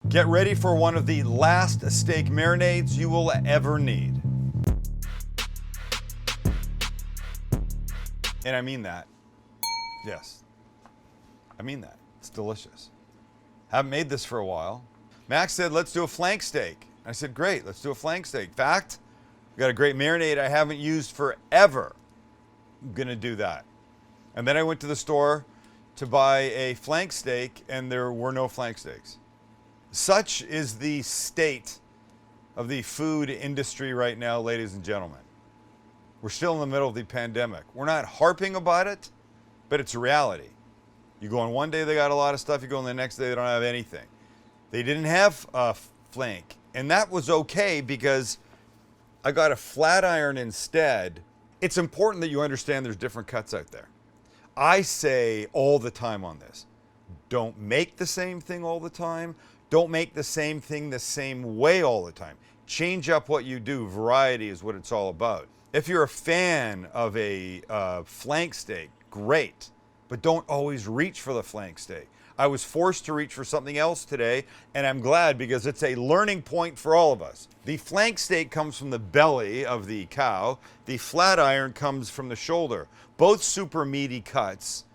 Get ready for one of the last steak marinades you will ever need. And I mean that. Yes. I mean that. It's delicious. Haven't made this for a while. Max said, let's do a flank steak. I said, great, let's do a flank steak. In fact, we got a great marinade I haven't used forever. I'm gonna do that. And then I went to the store to buy a flank steak, and there were no flank steaks. Such is the state of the food industry right now, ladies and gentlemen. We're still in the middle of the pandemic. We're not harping about it, but it's a reality. You go on one day, they got a lot of stuff. You go on the next day, they don't have anything. They didn't have a flank, and that was okay because I got a flat iron instead. It's important that you understand there's different cuts out there. I say all the time on this, don't make the same thing all the time. Don't make the same thing the same way all the time. Change up what you do. Variety is what it's all about. If you're a fan of a flank steak, great, but don't always reach for the flank steak. I was forced to reach for something else today, and I'm glad because it's a learning point for all of us. The flank steak comes from the belly of the cow. The flat iron comes from the shoulder. Both super meaty cuts,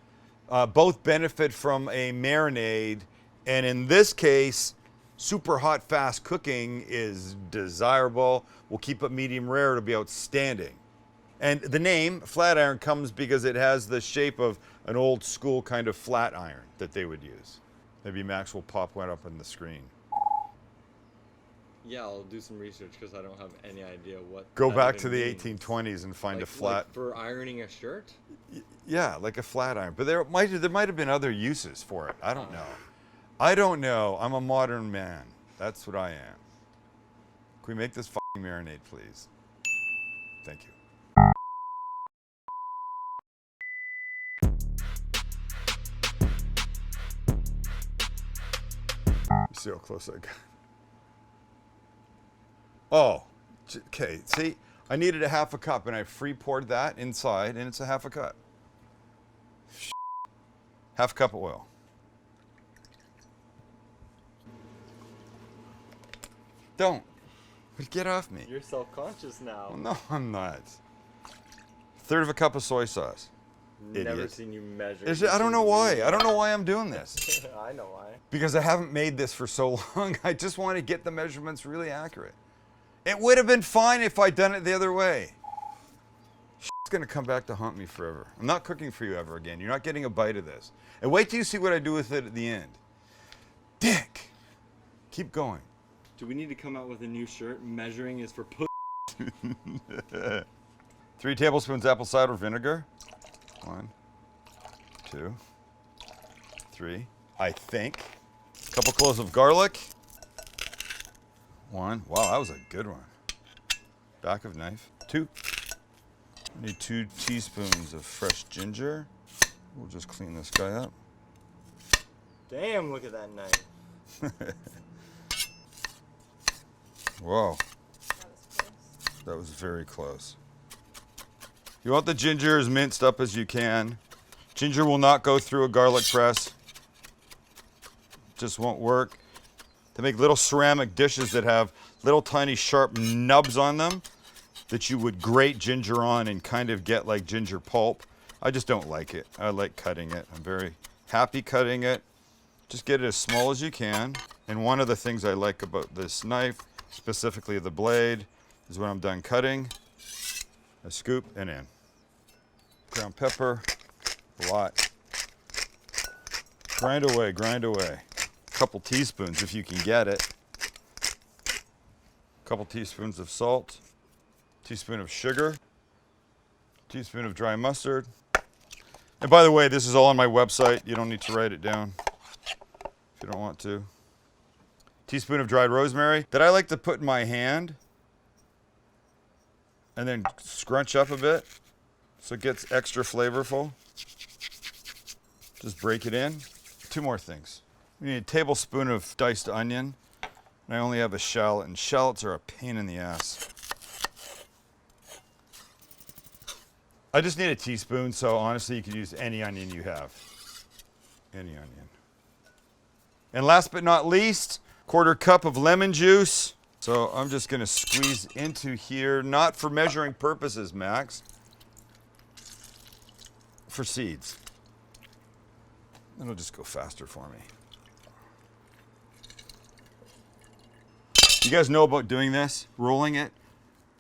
both benefit from a marinade, and in this case, super hot, fast cooking is desirable. We'll keep it medium rare, it'll be outstanding. And the name, flat iron, comes because it has the shape of an old school kind of flat iron that they would use. Maybe Max will pop one up on the screen. Yeah, I'll do some research because I don't have any idea what. Go that back even to the means. 1820s and find Like, a flat. like for ironing a shirt. Yeah, like a flat iron. But there might have been other uses for it. I don't know. I don't know. I'm a modern man. That's what I am. Can we make this fucking marinade, please? Thank you. See how close I got. Oh, okay. See, I needed a half a cup, and I free poured that inside, and it's a half a cup. Half a cup of oil. Don't. Get off me. You're self-conscious now. Well, no, I'm not. Third of a cup of soy sauce. Never Idiot. seen you measure. I don't know why. I don't know why I'm doing this. I know why. Because I haven't made this for so long. I just want to get the measurements really accurate. It would have been fine if I'd done it the other way. It's going to come back to haunt me forever. I'm not cooking for you ever again. You're not getting a bite of this. And wait till you see what I do with it at the end. Dick. Keep going. Do we need to come out with a new shirt? Measuring is for pussy. 3 tablespoons apple cider vinegar. 1, 2, 3. I think. A couple cloves of garlic. 1. Wow, that was a good one. Back of knife. 2. I need 2 teaspoons of fresh ginger. We'll just clean this guy up. Damn, look at that knife. Whoa. That was very close. You want the ginger as minced up as you can. Ginger will not go through a garlic press. Just won't work. They make little ceramic dishes that have little tiny sharp nubs on them that you would grate ginger on and kind of get like ginger pulp. I just don't like it. I like cutting it. I'm very happy cutting it. Just get it as small as you can. And one of the things I like about this knife, specifically the blade, is when I'm done cutting, I scoop and in. Ground pepper, a lot. Grind away, grind away. A couple teaspoons if you can get it. A couple teaspoons of salt, teaspoon of sugar, teaspoon of dry mustard. And by the way, this is all on my website. You don't need to write it down if you don't want to. Teaspoon of dried rosemary that I like to put in my hand and then scrunch up a bit so it gets extra flavorful. Just break it in. 2 more things. We need a tablespoon of diced onion. And I only have a shallot, and shallots are a pain in the ass. I just need a teaspoon, so honestly you could use any onion you have. Any onion. And last but not least, 1/4 cup of lemon juice. So I'm just gonna squeeze into here, not for measuring purposes, Max, for seeds. It'll just go faster for me. You guys know about doing this, rolling it?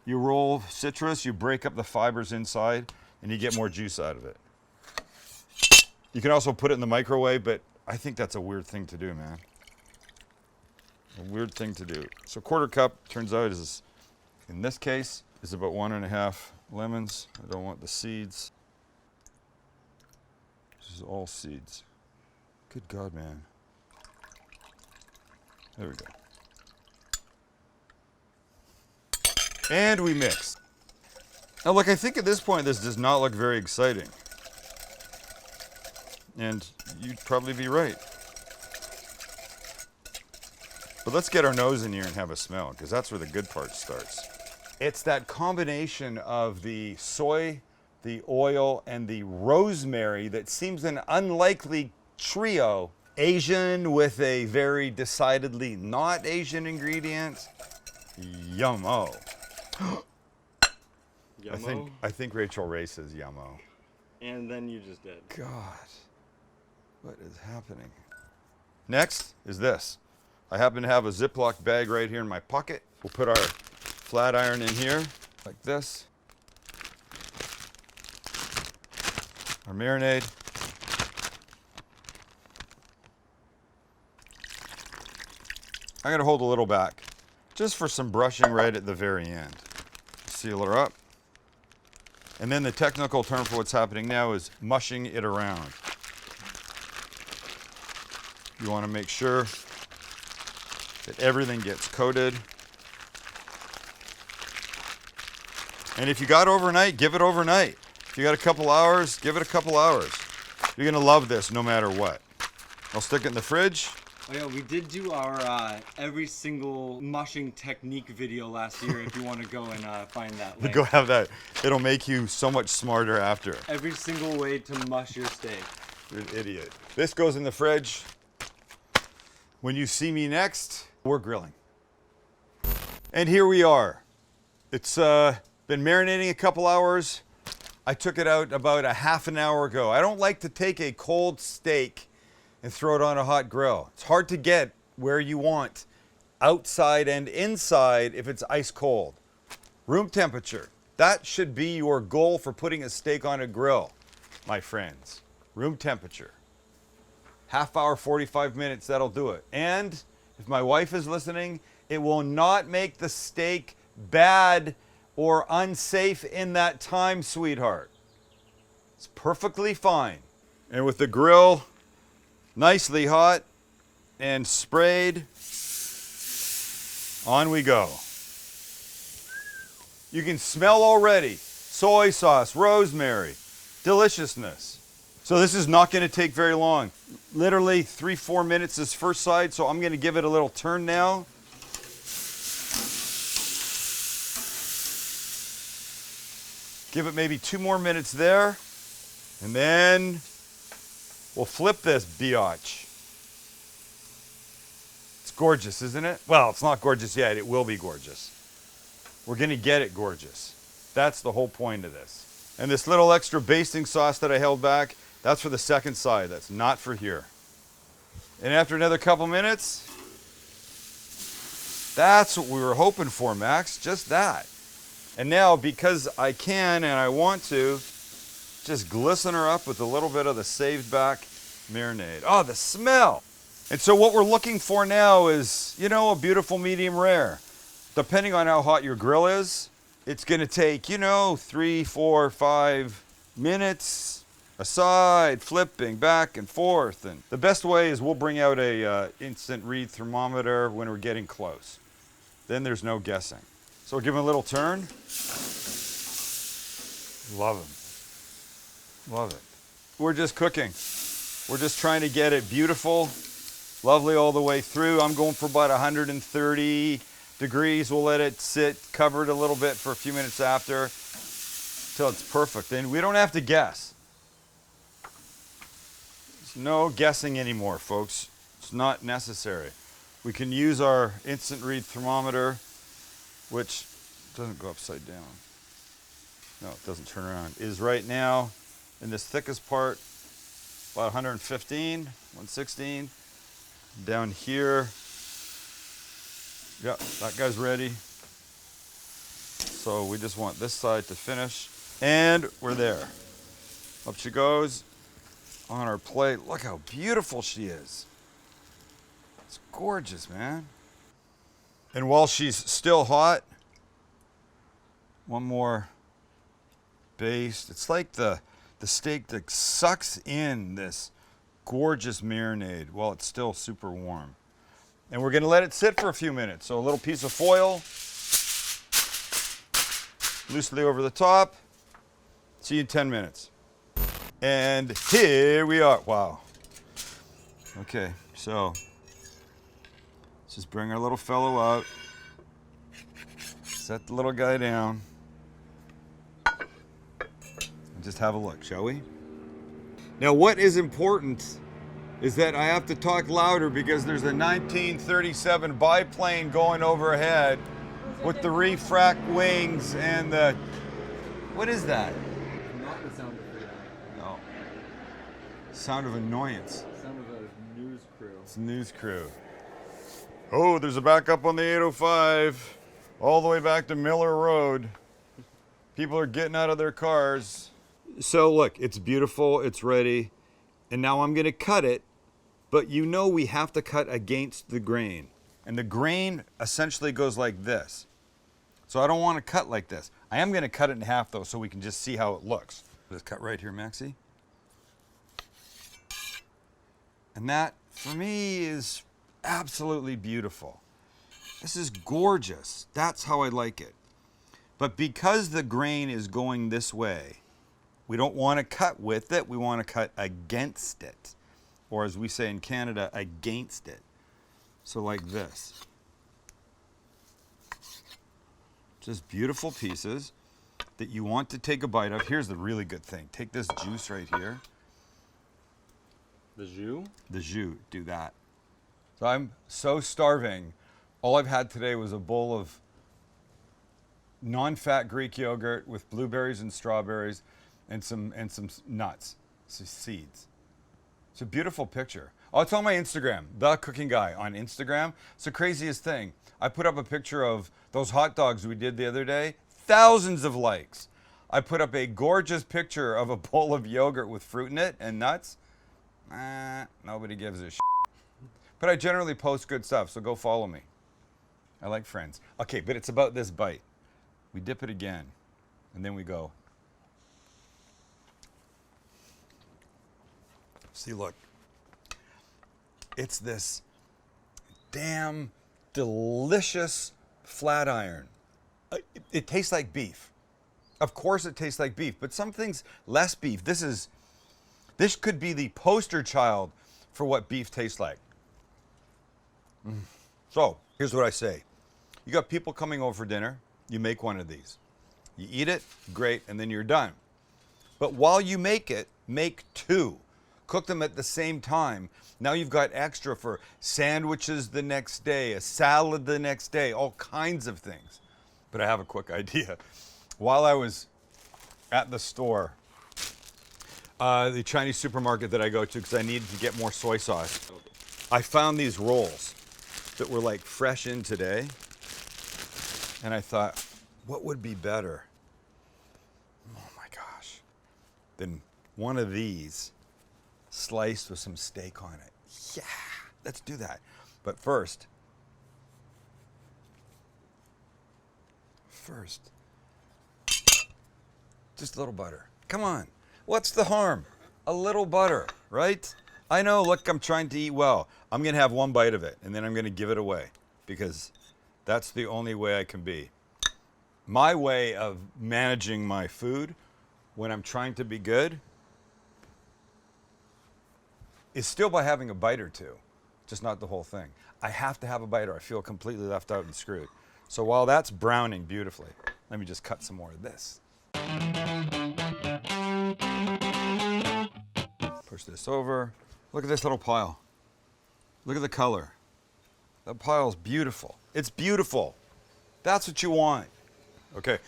You roll citrus, you break up the fibers inside, and you get more juice out of it. You can also put it in the microwave, but I think that's a weird thing to do, man. A weird thing to do. So 1/4 cup, turns out, is, in this case, is about 1.5 lemons. I don't want the seeds. This is all seeds. Good God, man. There we go. And we mix. Now look, I think at this point this does not look very exciting. And you'd probably be right. But let's get our nose in here and have a smell, because that's where the good part starts. It's that combination of the soy, the oil, and the rosemary that seems an unlikely trio. Asian with a very decidedly not Asian ingredient. Yummo. Yummo. I think Rachel Ray says yummo. And then you just did. God, what is happening? Next is this. I happen to have a Ziploc bag right here in my pocket. We'll put our flat iron in here, like this. Our marinade. I'm gonna hold a little back, just for some brushing right at the very end. Seal her up. And then the technical term for what's happening now is mushing it around. You want to make sure that everything gets coated. And if you got overnight, give it overnight. If you got a couple hours, give it a couple hours. You're gonna love this no matter what. I'll stick it in the fridge. Oh yeah, we did do our every single mushing technique video last year. If you want to go and find that link. Go have that. It'll make you so much smarter after. Every single way to mush your steak. You're an idiot. This goes in the fridge. When you see me next, we're grilling. And here we are. It's been marinating a couple hours. I took it out about a half an hour ago. I don't like to take a cold steak and throw it on a hot grill. It's hard to get where you want, outside and inside, if it's ice cold. Room temperature. That should be your goal for putting a steak on a grill, my friends. Room temperature. Half hour, 45 minutes, that'll do it. And if my wife is listening, it will not make the steak bad or unsafe in that time, sweetheart. It's perfectly fine. And with the grill nicely hot and sprayed, on we go. You can smell already soy sauce, rosemary, deliciousness. So this is not going to take very long. Literally 3-4 minutes this first side, so I'm going to give it a little turn now. Give it maybe 2 more minutes there, and then we'll flip this biatch. It's gorgeous, isn't it? Well, it's not gorgeous yet. It will be gorgeous. We're going to get it gorgeous. That's the whole point of this. And this little extra basting sauce that I held back, that's for the second side. That's not for here. And after another couple minutes, that's what we were hoping for, Max. Just that. And now, because I can and I want to, just glisten her up with a little bit of the saved back marinade. Oh, the smell! And so what we're looking for now is, you know, a beautiful medium rare. Depending on how hot your grill is, it's gonna take, you know, 3, 4, 5 minutes aside, flipping back and forth. And the best way is we'll bring out a instant read thermometer when we're getting close. Then there's no guessing. So we'll give them a little turn. Love them. Love it. We're just cooking. We're just trying to get it beautiful, lovely all the way through. I'm going for about 130 degrees. We'll let it sit covered a little bit for a few minutes after till it's perfect. And we don't have to guess. There's no guessing anymore, folks. It's not necessary. We can use our instant read thermometer, which doesn't go upside down. No, it doesn't turn around. Is right now in this thickest part, about 115, 116. Down here, yep, that guy's ready. So we just want this side to finish. And we're there. Up she goes on our plate. Look how beautiful she is. It's gorgeous, man. And while she's still hot, one more baste. It's like the steak that sucks in this gorgeous marinade while it's still super warm. And we're gonna let it sit for a few minutes. So a little piece of foil, loosely over the top. See you in 10 minutes. And here we are. Wow. Okay, so let's just bring our little fellow out. Set the little guy down. And just have a look, shall we? Now what is important is that I have to talk louder because there's a 1937 biplane going overhead with the refract wings and the, what is that? Not the sound of freedom. No. Sound of annoyance. Sound of a news crew. It's a news crew. Oh, there's a backup on the 805 all the way back to Miller Road. People are getting out of their cars. So look, it's beautiful, it's ready. And now I'm gonna cut it, but you know we have to cut against the grain. And the grain essentially goes like this. So I don't wanna cut like this. I am gonna cut it in half though so we can just see how it looks. Just cut right here, Maxie. And that, for me, is absolutely beautiful. This is gorgeous. That's how I like it. But because the grain is going this way, we don't want to cut with it, we want to cut against it. Or as we say in Canada, against it. So like this. Just beautiful pieces that you want to take a bite of. Here's the really good thing. Take this juice right here. The jus? The jus, do that. So I'm so starving. All I've had today was a bowl of non-fat Greek yogurt with blueberries and strawberries and some nuts, some seeds. It's a beautiful picture. Oh, it's on my Instagram, The Cooking Guy on Instagram. It's the craziest thing. I put up a picture of those hot dogs we did the other day, thousands of likes. I put up a gorgeous picture of a bowl of yogurt with fruit in it and nuts. Nobody gives a shit. But I generally post good stuff, so go follow me. I like friends. Okay, but it's about this bite. We dip it again, and then we go. See, look. It's this damn delicious flat iron. It tastes like beef. Of course it tastes like beef, but some things less beef. This could be the poster child for what beef tastes like. So, here's what I say. You got people coming over for dinner, you make one of these. You eat it, great, and then you're done. But while you make it, make two. Cook them at the same time. Now you've got extra for sandwiches the next day, a salad the next day, all kinds of things. But I have a quick idea. While I was at the store, the Chinese supermarket that I go to, because I needed to get more soy sauce, I found these rolls that were like fresh in today. And I thought, what would be better? Oh my gosh. Than one of these sliced with some steak on it. Yeah, let's do that. But first, just a little butter. Come on. What's the harm? A little butter, right? I know, look, I'm trying to eat well. I'm going to have one bite of it, and then I'm going to give it away because that's the only way I can be. My way of managing my food when I'm trying to be good is still by having a bite or two, just not the whole thing. I have to have a bite or I feel completely left out and screwed. So while that's browning beautifully, let me just cut some more of this. Push this over. Look at this little pile. Look at the color. That pile's beautiful. It's beautiful. That's what you want. Okay.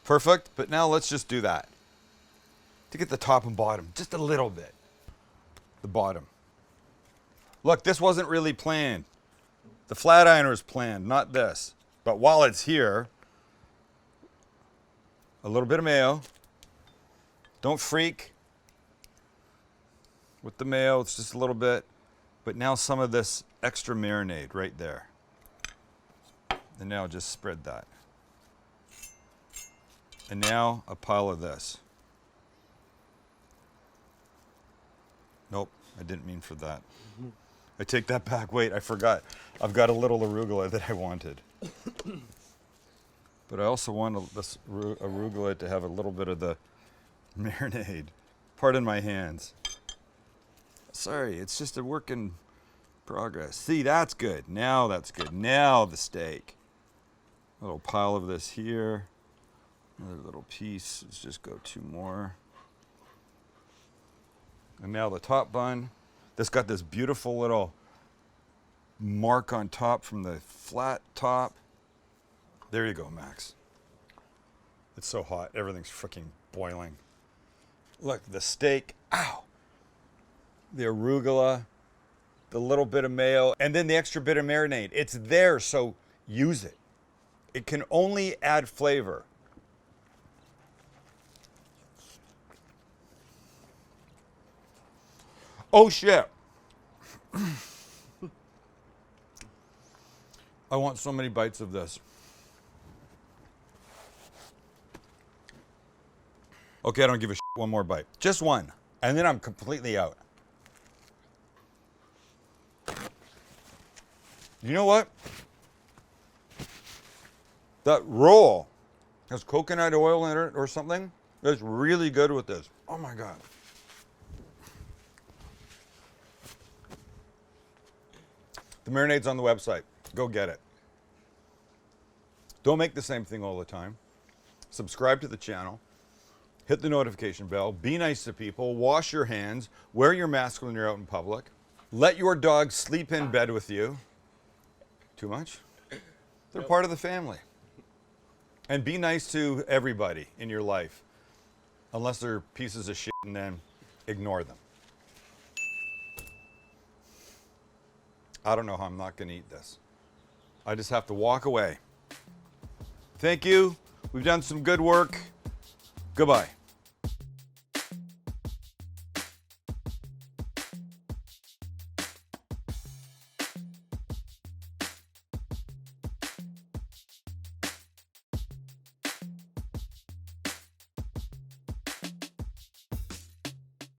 Perfect. But now let's just do that. To get the top and bottom, just a little bit. The bottom. Look, this wasn't really planned. The flat iron was planned, not this. But while it's here, a little bit of mayo. Don't freak with the mayo, it's just a little bit. But now some of this extra marinade right there. And now just spread that. And now a pile of this. Nope, I didn't mean for that. I take that back. Wait, I forgot. I've got a little arugula that I wanted. But I also want this arugula to have a little bit of the marinade. Pardon my hands. Sorry, it's just a work in progress. See, that's good. Now that's good. Now the steak. A little pile of this here. Another little piece. Let's just go 2 more. And now the top bun. This got this beautiful little mark on top from the flat top. There you go, Max. It's so hot. Everything's freaking boiling. Look, the steak. Ow! The arugula, the little bit of mayo, and then the extra bit of marinade. It's there, so use it. It can only add flavor. Oh shit. I want so many bites of this. Okay, I don't give a shit. One more bite. Just one. And then I'm completely out. You know what? That roll has coconut oil in it or something. It's really good with this. Oh my God. The marinade's on the website. Go get it. Don't make the same thing all the time. Subscribe to the channel. Hit the notification bell. Be nice to people. Wash your hands. Wear your mask when you're out in public. Let your dog sleep in bed with you. Too much? They're part of the family. And be nice to everybody in your life. Unless they're pieces of shit, and then ignore them. I don't know how I'm not going to eat this. I just have to walk away. Thank you. We've done some good work. Goodbye.